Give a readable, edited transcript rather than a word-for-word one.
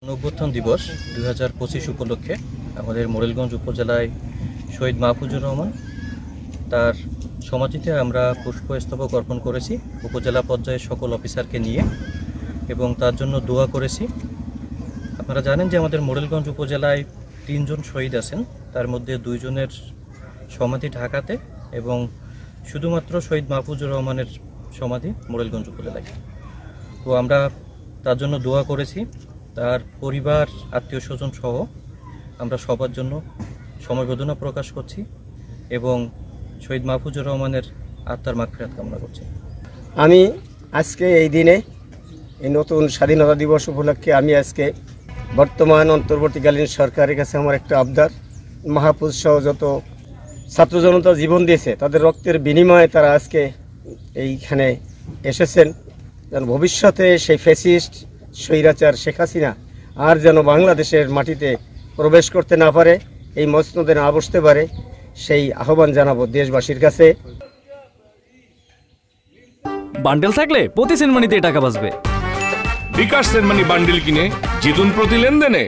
গণঅভ্যুত্থান দিবস 2025 উপলক্ষে আমাদের মোরেলগঞ্জ উপজেলায় শহীদ মাহফুজুর রহমান তার সমাধিতে আমরা পুষ্পস্তবক অর্পণ করেছি উপজেলা পর্যায়ে সকল অফিসারকে নিয়ে এবং তার জন্য দোয়া করেছি। আপনারা জানেন যে আমাদের মোরেলগঞ্জ উপজেলায় 3 জন শহীদ আছেন, তার মধ্যে 2 জনের সমাধি ঢাকাতে এবং শুধুমাত্র শহীদ মাহফুজুর রহমানের সমাধি মোরেলগঞ্জ উপজেলায়। তো আমরা তার জন্য দোয়া করেছি, তার পরিবার আত্মীয় স্বজন সহ আমরা সবার জন্য সমবেদনা প্রকাশ করছি এবং শহীদ মাহফুজুর রহমানের আত্মার মাগফিরাত কামনা করছি। আমি আজকে এই দিনে এই নতুন স্বাধীনতা দিবস উপলক্ষে আমি আজকে বর্তমান অন্তর্বর্তীকালীন সরকারের কাছে আমার একটা আবদার, মাহফুজ সহ যত ছাত্র জনতা জীবন দিয়েছে তাদের রক্তের বিনিময়ে তারা আজকে এইখানে এসেছেন, যেন ভবিষ্যতে সেই ফ্যাসিস্ট স্বৈরাচার শেখ হাসিনা আর যেন বাংলাদেশের মাটিতে প্রবেশ করতে না পারে, এই মসনদে না বসতে পারে, সেই আহ্বান জানাবো দেশবাসীর কাছে। বান্ডেল থাকলে প্রতি সেনমানিতে টাকা বাঁচবে। বিকাশ সেনমানি বান্ডেল কিনে জিতুন প্রতি লেনদেনে।